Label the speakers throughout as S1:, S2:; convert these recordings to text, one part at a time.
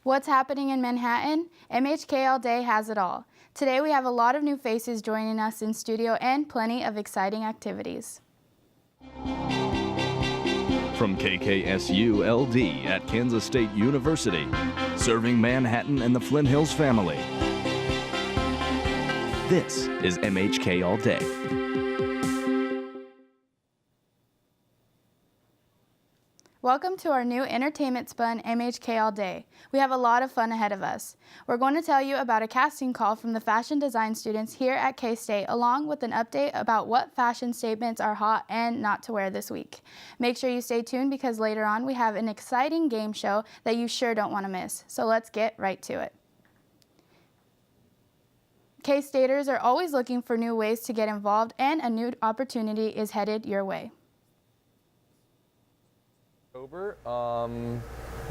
S1: What's happening in Manhattan? MHK All Day has it all. Today we have a lot of new faces joining us in studio and plenty of exciting activities.
S2: From KKSU LD at Kansas State University, serving Manhattan and the Flint Hills family. This is MHK All Day.
S1: Welcome to our new entertainment spun, MHK All Day. We have a lot of fun ahead of us. We're going to tell you about a casting call from the fashion design students here at K-State, along with an update about what fashion statements are hot and not to wear this week. Make sure you stay tuned because later on we have an exciting game show that you sure don't want to miss. So let's get right to it. K-Staters are always looking for new ways to get involved, and a new opportunity is headed your way.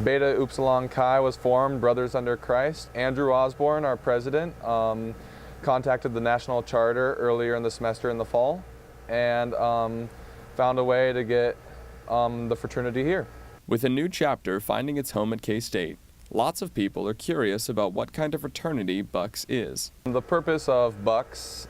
S3: Beta Upsilon Chi was formed, Brothers Under Christ. Andrew Osborne, our president, contacted the national charter earlier in the semester in the fall and found a way to get the fraternity here.
S4: With a new chapter finding its home at K-State, lots of people are curious about what kind of fraternity Bucks is.
S3: The purpose of Bucks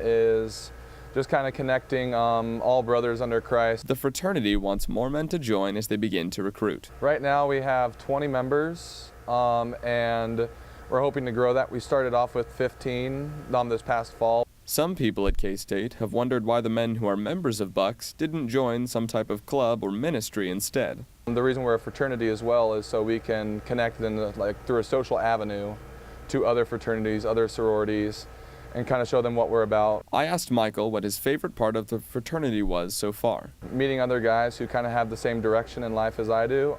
S3: is just kind of connecting all brothers under Christ.
S4: The fraternity wants more men to join as they begin to recruit.
S3: Right now we have 20 members and we're hoping to grow that. We started off with 15 this past fall.
S4: Some people at K-State have wondered why the men who are members of Bucks didn't join some type of club or ministry instead.
S3: The reason we're a fraternity as well is so we can connect through a social avenue to other fraternities, other sororities, and kind of show them what we're about.
S4: I asked Michael what his favorite part of the fraternity was so far.
S3: Meeting other guys who kind of have the same direction in life as I do.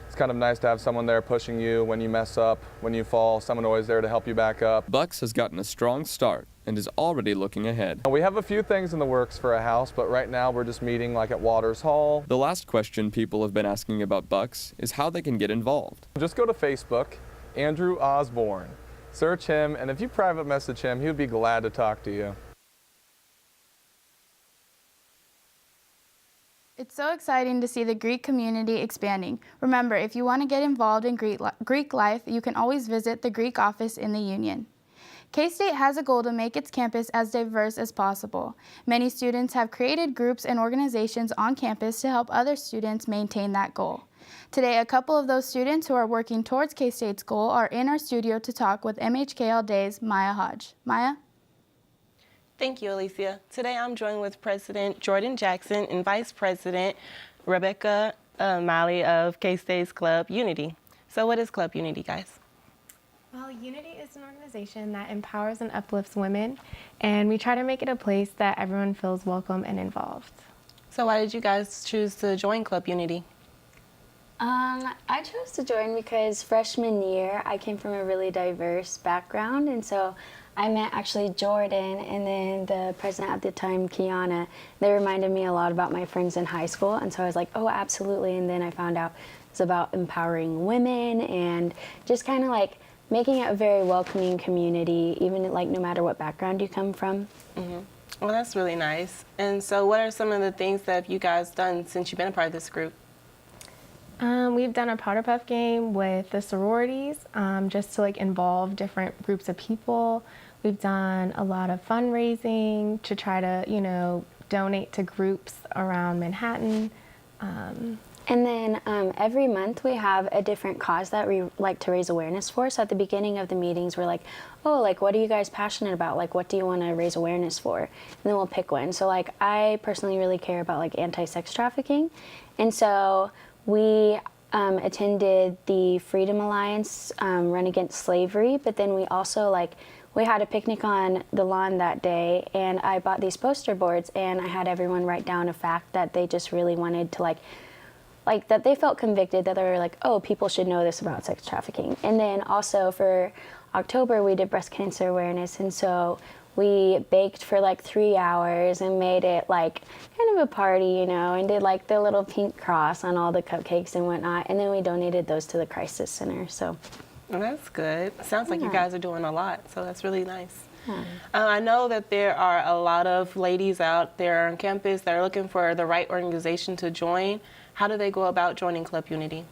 S3: It's kind of nice to have someone there pushing you when you mess up, when you fall, someone always there to help you back up.
S4: Bucks has gotten a strong start and is already looking ahead.
S3: We have a few things in the works for a house, but right now we're just meeting like at Waters Hall.
S4: The last question people have been asking about Bucks is how they can get involved.
S3: Just go to Facebook, Andrew Osborne. Search him, and if you private message him, he would be glad to talk to you.
S1: It's so exciting to see the Greek community expanding. Remember, if you want to get involved in Greek life, you can always visit the Greek office in the Union. K-State has a goal to make its campus as diverse as possible. Many students have created groups and organizations on campus to help other students maintain that goal. Today, a couple of those students who are working towards K-State's goal are in our studio to talk with MHK All Day's Maya Hodge. Maya?
S5: Thank you, Alicia. Today I'm joined with President Jordan Jackson and Vice President Rebecca Malley of K-State's Club Unity. So what is Club Unity, guys?
S6: Well, Unity is an organization that empowers and uplifts women, and we try to make it a place that everyone feels welcome and involved.
S5: So why did you guys choose to join Club Unity?
S7: I chose to join because freshman year I came from a really diverse background, and so I met actually Jordan and then the president at the time, Kiana. They reminded me a lot about my friends in high school, and so I was like, oh, absolutely. And then I found out it's about empowering women and just kind of like making it a very welcoming community, even like no matter what background you come from.
S5: Mm-hmm. Well, that's really nice. And so what are some of the things that you guys done since you've been a part of this group?
S6: We've done a Powder Puff game with the sororities, just to like involve different groups of people. We've done a lot of fundraising to try to, donate to groups around Manhattan.
S7: And then every month we have a different cause that we like to raise awareness for. So at the beginning of the meetings, we're like, oh, like, what are you guys passionate about? Like, what do you want to raise awareness for? And then we'll pick one. So like, I personally really care about like anti-sex trafficking. And so we attended the Freedom Alliance Run Against Slavery, but then we also we had a picnic on the lawn that day, and I bought these poster boards, and I had everyone write down a fact that they just really wanted to like that they felt convicted, that they were like, oh, people should know this about sex trafficking. And then also for October, we did breast cancer awareness, and so we baked for like 3 hours and made it like kind of a party, and did like the little pink cross on all the cupcakes and whatnot. And then we donated those to the Crisis Center. So
S5: Well, that's good. Sounds like you guys are doing a lot, so that's really nice. I know that there are a lot of ladies out there on campus that are looking for the right organization to join. How do they go about joining Club Unity?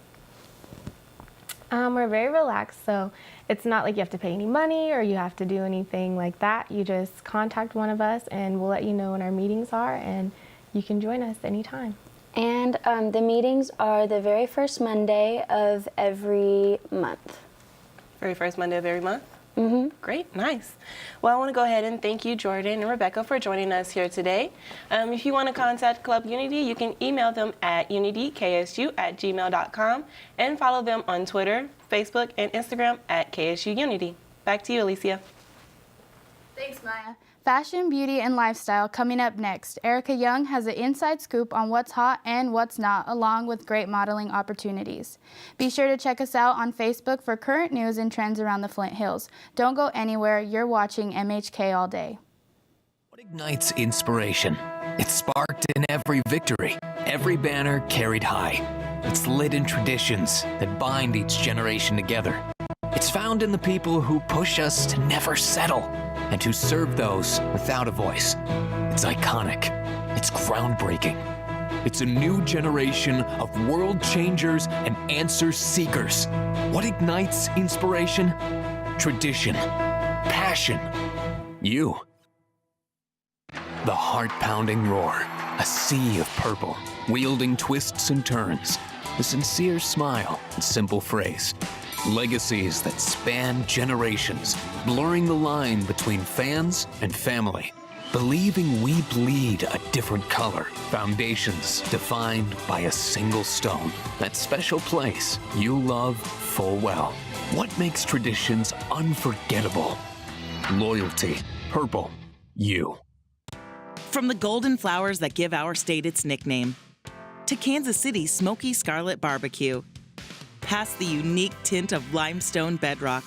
S6: We're very relaxed, so it's not like you have to pay any money or you have to do anything like that. You just contact one of us and we'll let you know when our meetings are, and you can join us anytime.
S7: And the meetings are the very first Monday of every month.
S5: Very first Monday of every month? Mm-hmm. Great, nice. Well, I want to go ahead and thank you, Jordan and Rebecca, for joining us here today. If you want to contact Club Unity, you can email them at unityksu@gmail.com and follow them on Twitter, Facebook, and Instagram at KSU Unity. Back to you, Alicia.
S1: Thanks, Maya. Fashion, beauty, and lifestyle coming up next. Erica Young has an inside scoop on what's hot and what's not, along with great modeling opportunities. Be sure to check us out on Facebook for current news and trends around the Flint Hills. Don't go anywhere. You're watching MHK All Day.
S8: What ignites inspiration? It's sparked in every victory, every banner carried high. It's lit in traditions that bind each generation together. It's found in the people who push us to never settle and who serve those without a voice. It's iconic. It's groundbreaking. It's a new generation of world changers and answer seekers. What ignites inspiration? Tradition, passion, you. The heart-pounding roar, a sea of purple, wielding twists and turns, a sincere smile and simple phrase. Legacies that span generations, blurring the line between fans and family. Believing we bleed a different color. Foundations defined by a single stone. That special place you love full well. What makes traditions unforgettable? Loyalty. Purple. You.
S9: From the golden flowers that give our state its nickname, to Kansas City's smoky scarlet barbecue, past the unique tint of limestone bedrock,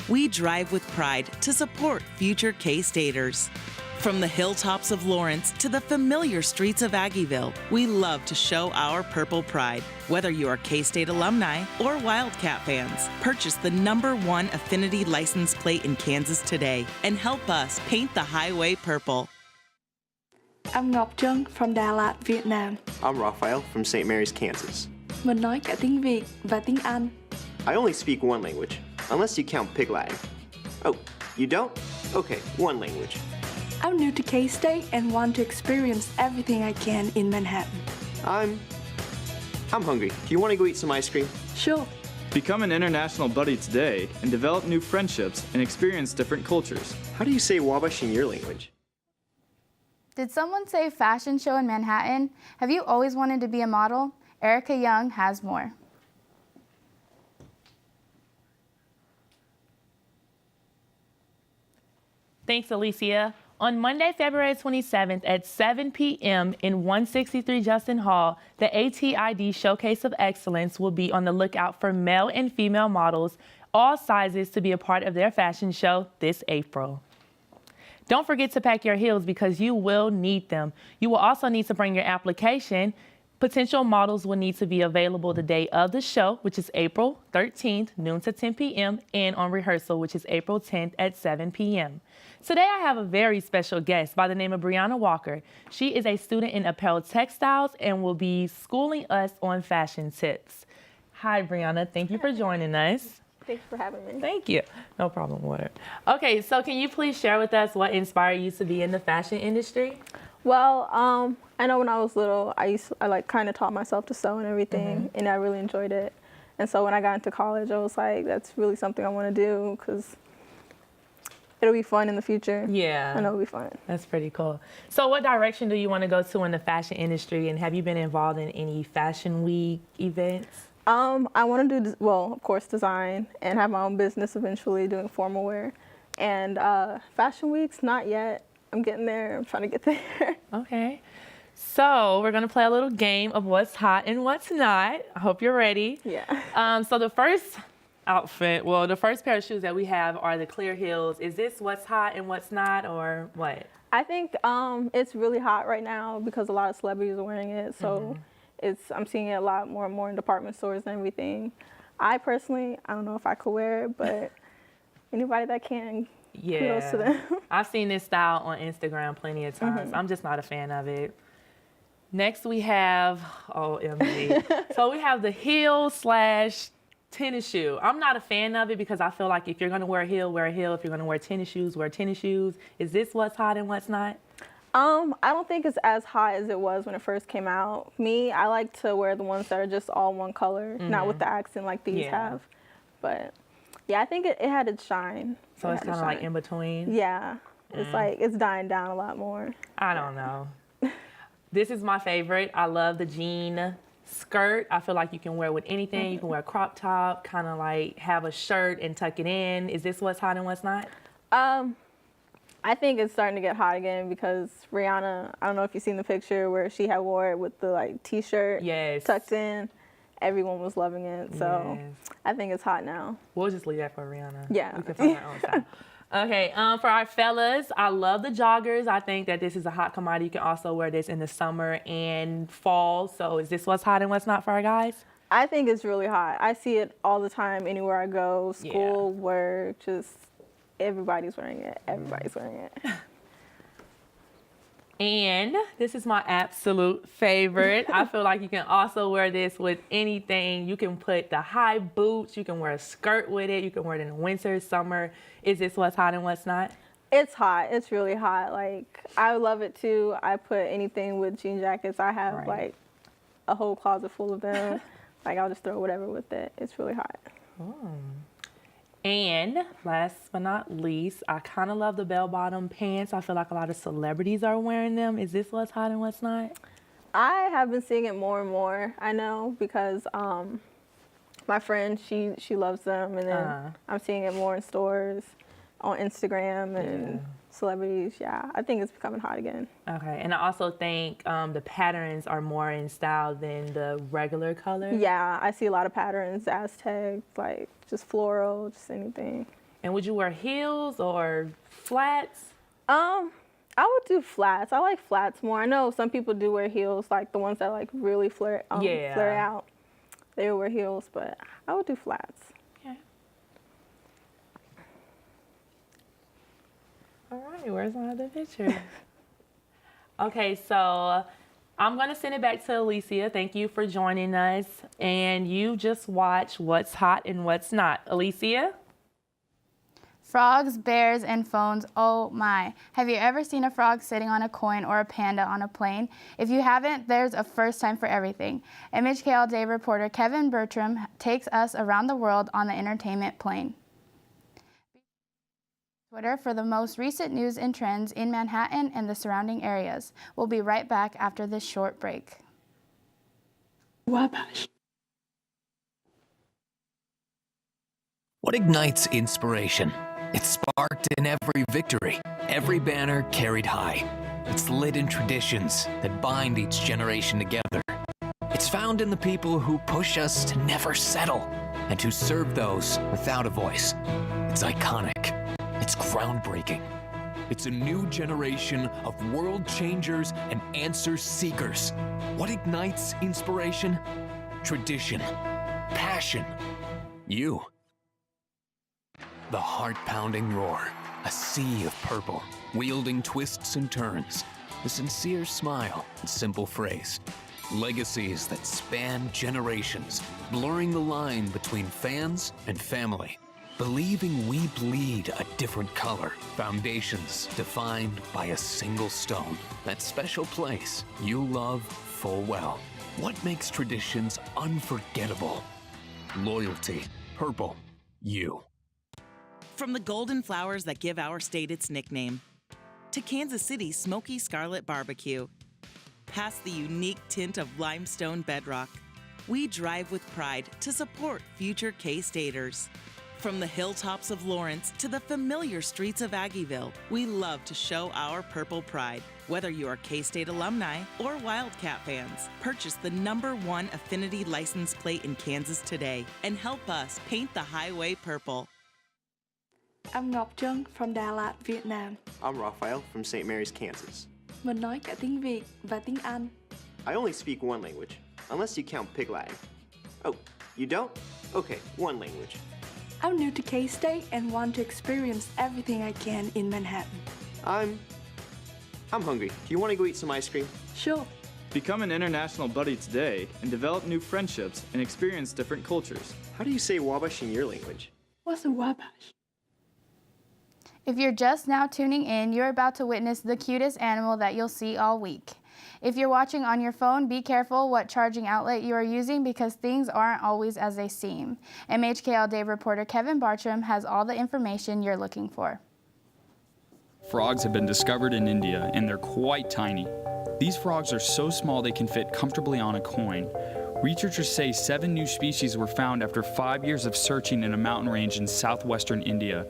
S9: we drive with pride to support future K-Staters. From the hilltops of Lawrence to the familiar streets of Aggieville, we love to show our purple pride. Whether you are K-State alumni or Wildcat fans, purchase the #1 Affinity license plate in Kansas today and help us paint the highway purple.
S10: I'm Ngọc Trân from Đà Lạt, Vietnam.
S11: I'm Raphael from St. Mary's, Kansas.
S10: Mình nói cả tiếng Việt và tiếng Anh.
S11: I only speak one language, unless you count Pig Latin. Oh, you don't? Okay, one language.
S10: I'm new to K-State and want to experience everything I can in Manhattan.
S11: I'm hungry. Do you want to go eat some ice cream?
S10: Sure.
S12: Become an international buddy today and develop new friendships and experience different cultures.
S11: How do you say Wabash in your language?
S1: Did someone say fashion show in Manhattan? Have you always wanted to be a model? Erica Young has more.
S13: Thanks, Alicia. On Monday, February 27th at 7 p.m. in 163 Justin Hall, the ATID Showcase of Excellence will be on the lookout for male and female models, all sizes, to be a part of their fashion show this April. Don't forget to pack your heels because you will need them. You will also need to bring your application. Potential models will need to be available the day of the show, which is April 13th, noon to 10 p.m., and on rehearsal, which is April 10th at 7 p.m. Today, I have a very special guest by the name of Brianna Walker. She is a student in apparel textiles and will be schooling us on fashion tips. Hi, Brianna. Thank you for joining us.
S6: Thanks for having me.
S13: Thank you. No problem with it. Okay, so can you please share with us what inspired you to be in the fashion industry?
S14: Well, I know when I was little, I like kind of taught myself to sew and everything, and I really enjoyed it. And so when I got into college, I was like, that's really something I want to do because it'll be fun in the future.
S13: Yeah.
S14: And it'll be fun.
S13: That's pretty cool. So what direction do you want to go to in the fashion industry, and have you been involved in any fashion week events?
S14: I want to do, well, of course, design and have my own business eventually doing formal wear. And fashion weeks, not yet. I'm getting there. I'm trying to get there.
S13: Okay. So we're going to play a little game of what's hot and what's not. I hope you're ready.
S14: Yeah.
S13: So the first outfit, well, the first pair of shoes that we have are the clear heels. Is this what's hot and what's not, or what?
S14: I think it's really hot right now because a lot of celebrities are wearing it. So I'm seeing it a lot more and more in department stores and everything. I personally, I don't know if I could wear it, but anybody that can, kudos to them.
S13: I've seen this style on Instagram plenty of times. I'm just not a fan of it. Next we have, OMG. So we have the heel / Tennis shoe. I'm not a fan of it because I feel like if you're going to wear a heel, wear a heel. If you're going to wear tennis shoes, wear tennis shoes. Is this what's hot and what's not?
S14: I don't think it's as hot as it was when it first came out. Me, I like to wear the ones that are just all one color, not with the accent like these have. But yeah, I think it had its shine.
S13: So it's kind of like in between?
S14: Yeah. It's like, it's dying down a lot more.
S13: I don't know. This is my favorite. I love the jean skirt. I feel like you can wear with anything. You can wear a crop top, kind of like have a shirt and tuck it in. Is this what's hot and what's not?
S14: I think it's starting to get hot again because Rihanna, I don't know if you've seen the picture where she had wore it with the like t-shirt tucked in. Everyone was loving it. So I think it's hot now.
S13: We'll just leave that for Rihanna.
S14: Yeah.
S13: We can find our own style. Okay, for our fellas, I love the joggers. I think that this is a hot commodity. You can also wear this in the summer and fall. So is this what's hot and what's not for our guys?
S14: I think it's really hot. I see it all the time anywhere I go, school, work, just everybody's wearing it. Everybody's wearing it.
S13: And this is my absolute favorite. I feel like you can also wear this with anything. You can put the high boots. You can wear a skirt with it. You can wear it in the winter, summer. Is this what's hot and what's not?
S14: It's hot. It's really hot. Like, I love it too. I put anything with jean jackets. I have like a whole closet full of them. Like, I'll just throw whatever with it. It's really hot.
S13: And last but not least, I kind of love the bell-bottom pants. I feel like a lot of celebrities are wearing them. Is this what's hot and what's not?
S14: I have been seeing it more and more, I know, because my friend, she loves them, and then I'm seeing it more in stores, on Instagram, and celebrities. Yeah, I think it's becoming hot again.
S13: Okay, and I also think the patterns are more in style than the regular color.
S14: Yeah, I see a lot of patterns, Aztec, like just floral, just anything.
S13: And would you wear heels or flats?
S14: I would do flats. I like flats more. I know some people do wear heels, like the ones that like really flare out. They would wear heels, but I would do flats.
S13: Okay. All right, where's my other picture? Okay, so I'm going to send it back to Alicia. Thank you for joining us. And you just watch what's hot and what's not. Alicia?
S1: Frogs, bears, and phones, oh my. Have you ever seen a frog sitting on a coin or a panda on a plane? If you haven't, there's a first time for everything. MHK All Day reporter Kevin Bertram takes us around the world on the entertainment plane. Twitter for the most recent news and trends in Manhattan and the surrounding areas. We'll be right back after this short break.
S8: What ignites inspiration? It's sparked in every victory, every banner carried high. It's lit in traditions that bind each generation together. It's found in the people who push us to never settle and who serve those without a voice. It's iconic. It's groundbreaking. It's a new generation of world changers and answer seekers. What ignites inspiration? Tradition, passion, you. The heart-pounding roar, a sea of purple, wielding twists and turns, a sincere smile and simple phrase. Legacies that span generations, blurring the line between fans and family. Believing we bleed a different color. Foundations defined by a single stone. That special place you love full well. What makes traditions unforgettable? Loyalty. Purple. You.
S9: From the golden flowers that give our state its nickname, to Kansas City's smoky scarlet barbecue, past the unique tint of limestone bedrock, we drive with pride to support future K-Staters. From the hilltops of Lawrence to the familiar streets of Aggieville, we love to show our purple pride. Whether you are K-State alumni or Wildcat fans, purchase the #1 Affinity license plate in Kansas today and help us paint the highway purple.
S10: I'm Ngọc Trân from Đà Lạt, Vietnam.
S11: I'm Raphael from St. Mary's, Kansas.
S10: Mình nói cả tiếng Việt và tiếng Anh.
S11: I only speak one language, unless you count pig Latin. Oh, you don't? Okay, one language.
S10: I'm new to K-State and want to experience everything I can in Manhattan.
S11: I'm hungry. Do you want to go eat some ice cream?
S10: Sure.
S12: Become an international buddy today and develop new friendships and experience different cultures.
S11: How do you say Wabash in your language?
S10: What's a Wabash?
S1: If you're just now tuning in, you're about to witness the cutest animal that you'll see all week. If you're watching on your phone, be careful what charging outlet you are using because things aren't always as they seem. MHK All Day reporter Kevin Bartram has all the information you're looking for.
S15: Frogs have been discovered in India, and they're quite tiny. These frogs are so small they can fit comfortably on a coin. Researchers say 7 new species were found after 5 years of searching in a mountain range in southwestern India.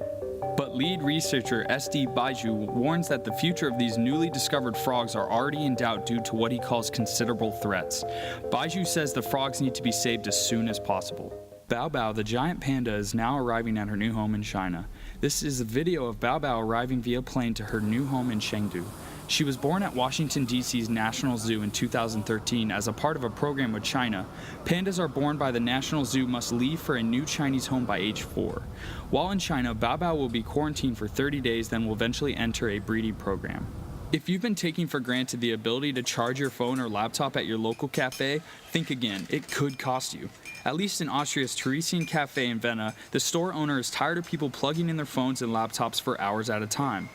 S15: But lead researcher S.D. Baiju warns that the future of these newly discovered frogs are already in doubt due to what he calls considerable threats. Baiju says the frogs need to be saved as soon as possible. Bao Bao, the giant panda, is now arriving at her new home in China. This is a video of Bao Bao arriving via plane to her new home in Chengdu. She was born at Washington, D.C.'s National Zoo in 2013 as a part of a program with China. Pandas are born by the National Zoo must leave for a new Chinese home by age 4. While in China, Bao Bao will be quarantined for 30 days, then will eventually enter a breeding program. If you've been taking for granted the ability to charge your phone or laptop at your local cafe, think again, it could cost you. At least in Austria's Theresian Cafe in Vienna, the store owner is tired of people plugging in their phones and laptops for hours at a time.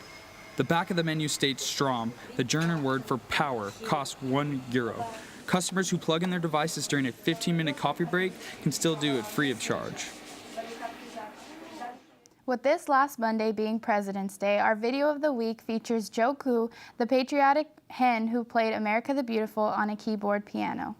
S15: The back of the menu states Strom, the German word for power, costs €1. Customers who plug in their devices during a 15-minute coffee break can still do it free of charge.
S1: With this last Monday being President's Day, our video of the week features Joe Koo, the patriotic hen who played America the Beautiful on a keyboard piano.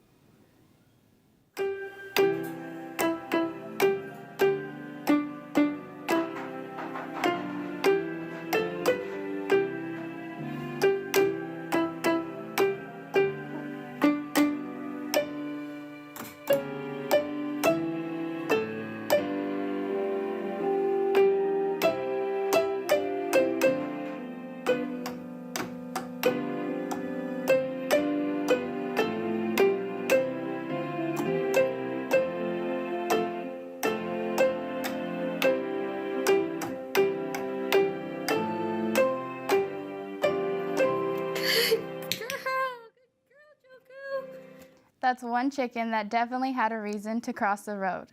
S1: That's one chicken that definitely had a reason to cross the road.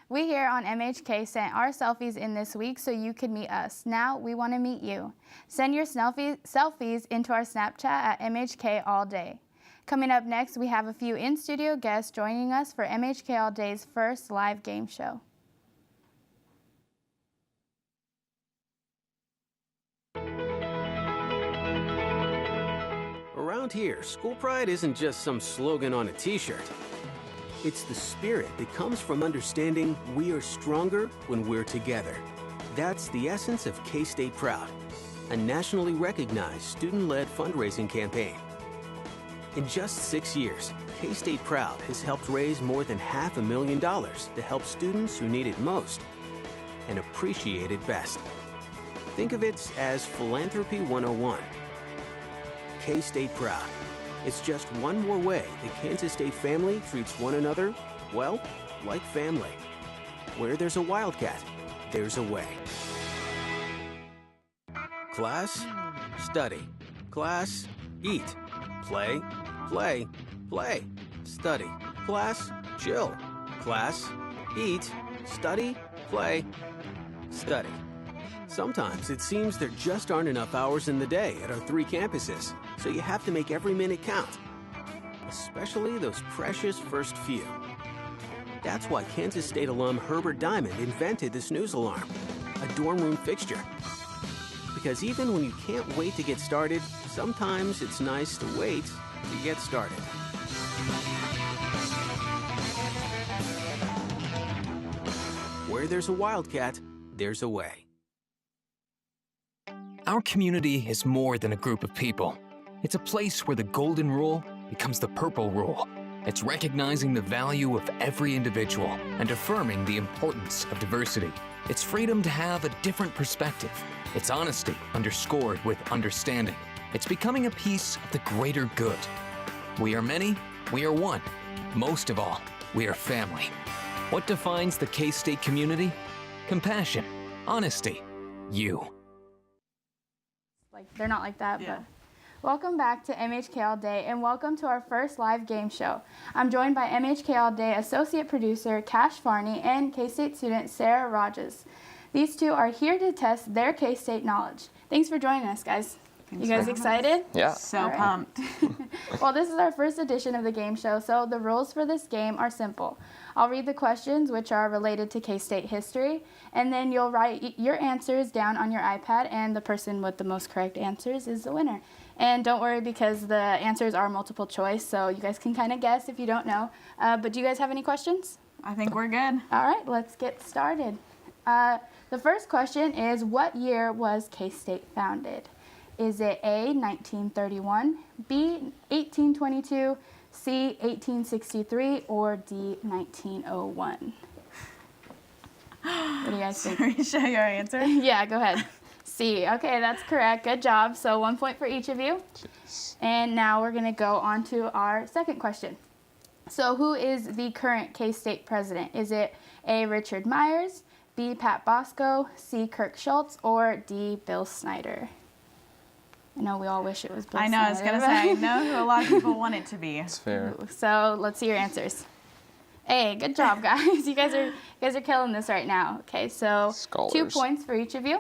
S1: We here on MHK sent our selfies in this week so you could meet us. Now we want to meet you. Send your selfies into our Snapchat at MHK All Day. Coming up next, we have a few in-studio guests joining us for MHK All Day's first live game show.
S16: Around here, school pride isn't just some slogan on a t-shirt. It's the spirit that comes from understanding we are stronger when we're together. That's the essence of K-State Proud, a nationally recognized student-led fundraising campaign. In just 6 years, K-State Proud has helped raise more than $500,000 to help students who need it most and appreciate it best. Think of it as Philanthropy 101. K-State Proud. It's just one more way the Kansas State family treats one another, well, like family. Where there's a Wildcat, there's a way. Class, study. Class, eat. Play, play, play. Study. Class, chill. Class, eat, study, play, study. Sometimes it seems there just aren't enough hours in the day at our 3 campuses, so you have to make every minute count, especially those precious first few. That's why Kansas State alum Herbert Diamond invented the snooze alarm, a dorm room fixture. Because even when you can't wait to get started, sometimes it's nice to wait to get started. Where there's a Wildcat, there's a way.
S8: Our community is more than a group of people. It's a place where the golden rule becomes the purple rule. It's recognizing the value of every individual and affirming the importance of diversity. It's freedom to have a different perspective. It's honesty underscored with understanding. It's becoming a piece of the greater good. We are many, we are one. Most of all, we are family. What defines the K-State community? Compassion, honesty, you.
S1: Like, they're not like that, but Welcome back to MHK All Day and welcome to our first live game show. I'm joined by MHK All Day Associate Producer Cash Farney and K-State student Sarah Rogers. These two are here to test their K-State knowledge. Thanks for joining us, guys. You guys excited?
S17: Yeah.
S1: So pumped. Well, this is our first edition of the game show, so the rules for this game are simple. I'll read the questions, which are related to K-State history, and then you'll write your answers down on your iPad, and the person with the most correct answers is the winner. And don't worry, because the answers are multiple choice, so you guys can kind of guess if you don't know. But do you guys have any questions?
S18: I think we're good.
S1: All right, let's get started. The first question is, what year was K-State founded? Is it A, 1931, B, 1822, C, 1863, or D, 1901? What do you guys think?
S18: Sorry, show your answer?
S1: Yeah, go ahead. C. Okay, that's correct. Good job. So 1 point for each of you. Jeez. And now we're going to go on to our second question. So who is the current K-State president? Is it A, Richard Myers, B, Pat Bosco, C, Kirk Schultz, or D, Bill Snyder? I know we all wish it was Bill Snyder.
S18: I was going to say, I know who a lot of people want it to be.
S17: That's fair.
S1: So let's see your answers. A, good job, guys. You guys are killing this right now. Okay, so
S17: Scholars.
S1: 2 points for each of you.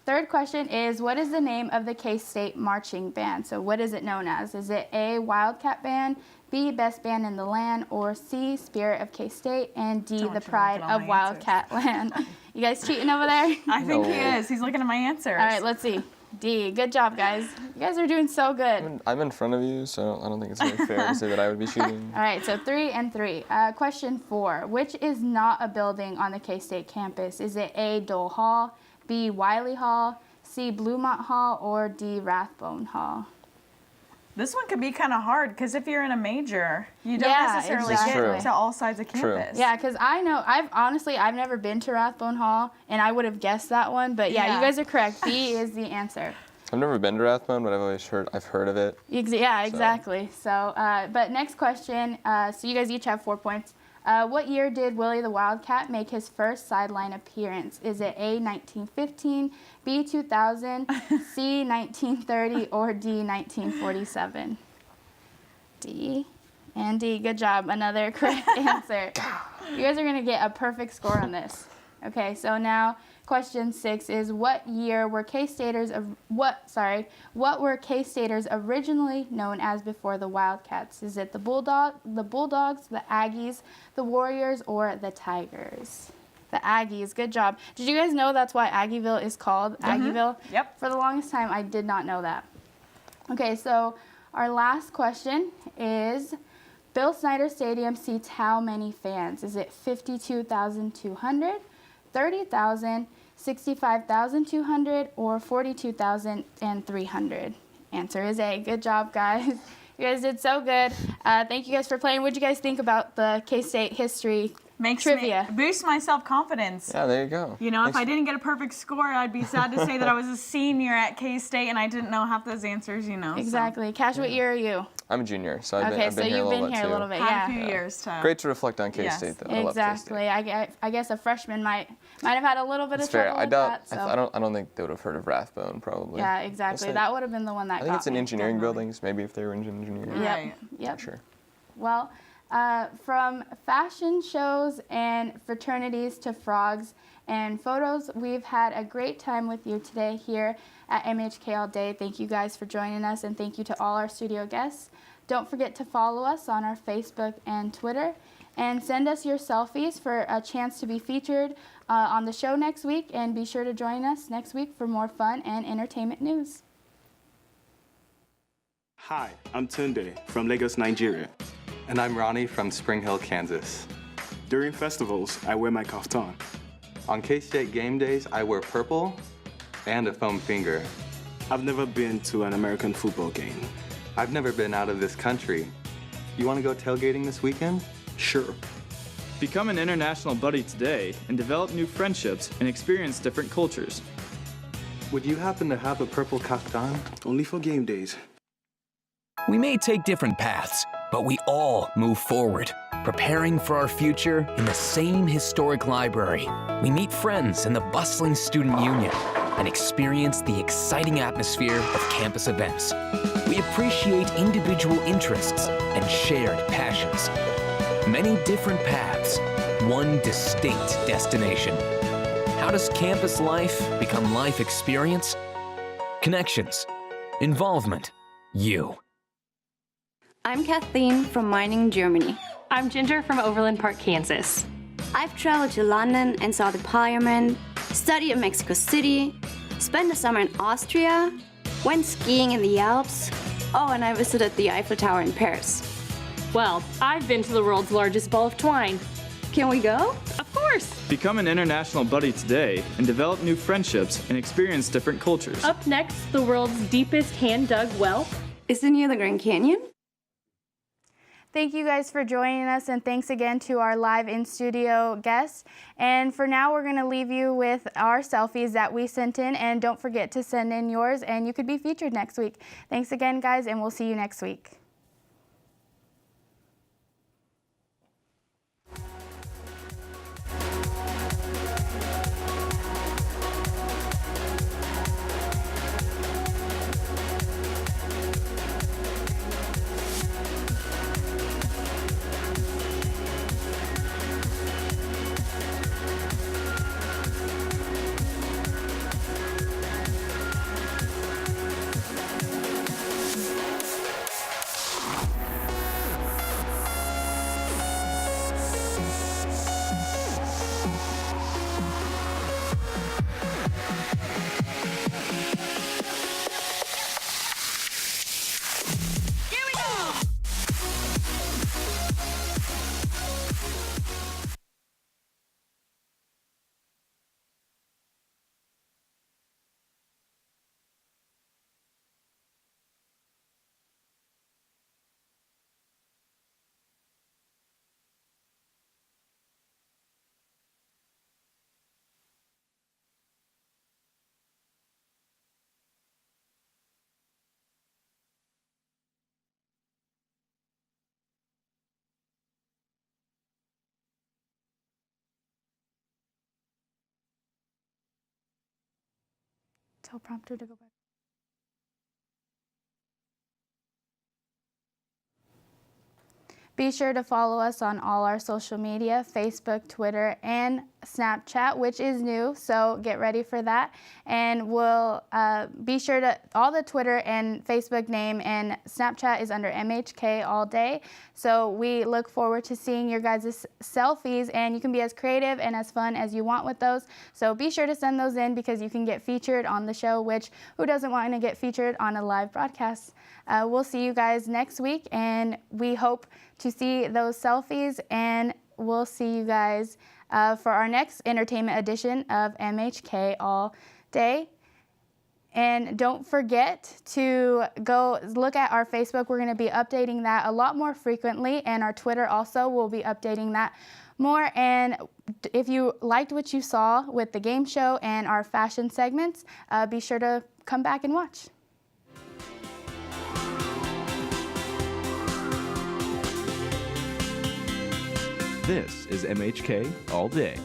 S1: Third question is, what is the name of the K-State marching band? So what is it known as? Is it A, Wildcat Band, B, Best Band in the Land, or C, Spirit of K-State, and D, the Pride of Wildcat Land? You guys cheating over there?
S18: I think he is. He's looking at my answers.
S1: All right, let's see. D, good job, guys. You guys are doing so good.
S17: I'm in front of you, so I don't think it's very fair to say that I would be cheating.
S1: All right, so 3 and 3. Question 4, which is not a building on the K-State campus? Is it A, Dole Hall, B, Wiley Hall, C, Bluemont Hall, or D, Rathbone Hall?
S18: This one could be kind of hard because if you're in a major, you don't necessarily get to all sides of campus.
S1: Yeah, because I've never been to Rathbone Hall, and I would have guessed that one. But yeah, you guys are correct. B is the answer.
S17: I've never been to Rathbone, but I've heard of it.
S1: Yeah, exactly. So, but next question. So you guys each have 4 points. What year did Willie the Wildcat make his first sideline appearance? Is it A, 1915, B, 2000, C, 1930, or D, 1947? D and D. Good job. Another correct answer. You guys are going to get a perfect score on this. Okay, so now question 6 is, what were K-Staters originally known as before the Wildcats? Is it the Bulldogs, the Aggies, the Warriors, or the Tigers? The Aggies. Good job. Did you guys know that's why Aggieville is called Aggieville?
S18: Yep.
S1: For the longest time, I did not know that. Okay, so our last question is, Bill Snyder Stadium seats how many fans? Is it 52,200, 30,000, 65,200, or 42,300? Answer is A. Good job, guys. You guys did so good. Thank you guys for playing. What did you guys think about the K-State history trivia?
S18: Boost my self-confidence.
S17: Yeah, there you go.
S18: You know, if I didn't get a perfect score, I'd be sad to say that I was a senior at K-State and I didn't know half those answers, you know.
S1: Exactly. Cash, what year are you?
S17: I'm a junior, so I've been here a little bit too.
S18: Had a few years to.
S17: Great to reflect on K-State, though.
S1: Exactly. I guess a freshman might have had a little bit of trouble with that. So.
S17: I don't think they would have heard of Rathbone, probably.
S1: Yeah, exactly. That would have been the one that got me.
S17: I think it's in engineering buildings, maybe if they were in engineering.
S1: Right. Yep.
S17: Sure.
S1: Well, from fashion shows and fraternities to frogs and photos, we've had a great time with you today here at MHK All Day. Thank you guys for joining us, and thank you to all our studio guests. Don't forget to follow us on our Facebook and Twitter, and send us your selfies for a chance to be featured on the show next week, and be sure to join us next week for more fun and entertainment news.
S19: Hi, I'm Tunde from Lagos, Nigeria.
S20: And I'm Ronnie from Spring Hill, Kansas.
S19: During festivals, I wear my kaftan.
S20: On K-State game days, I wear purple and a foam finger.
S19: I've never been to an American football game.
S20: I've never been out of this country. You want to go tailgating this weekend?
S19: Sure.
S12: Become an international buddy today and develop new friendships and experience different cultures.
S20: Would you happen to have a purple kaftan?
S19: Only for game days.
S8: We may take different paths, but we all move forward, preparing for our future in the same historic library. We meet friends in the bustling student union, and experience the exciting atmosphere of campus events. We appreciate individual interests and shared passions. Many different paths, one distinct destination. How does campus life become life experience? Connections, involvement, you.
S21: I'm Kathleen from Meiningen, Germany.
S22: I'm Ginger from Overland Park, Kansas.
S21: I've traveled to London and saw the Parliament, studied in Mexico City, spent the summer in Austria, went skiing in the Alps. Oh, and I visited the Eiffel Tower in Paris.
S22: Well, I've been to the world's largest ball of twine.
S21: Can we go?
S22: Of course!
S12: Become an international buddy today and develop new friendships and experience different cultures.
S22: Up next, the world's deepest hand-dug well.
S21: Is it near the Grand Canyon?
S1: Thank you guys for joining us, and thanks again to our live in-studio guests. And for now, we're going to leave you with our selfies that we sent in, and don't forget to send in yours, and you could be featured next week. Thanks again, guys, and we'll see you next week. Tell prompter to go back. Be sure to follow us on all our social media, Facebook, Twitter, and Snapchat, which is new, so get ready for that. And we'll be sure to, all the Twitter and Facebook name and Snapchat is under MHK All Day. So we look forward to seeing your guys' selfies, and you can be as creative and as fun as you want with those. So be sure to send those in because you can get featured on the show, which who doesn't want to get featured on a live broadcast? We'll see you guys next week, and we hope to see those selfies, and we'll see you guys for our next entertainment edition of MHK All Day. And don't forget to go look at our Facebook. We're going to be updating that a lot more frequently, and our Twitter also will be updating that more. And if you liked what you saw with the game show and our fashion segments, be sure to come back and watch.
S2: This is MHK All Day.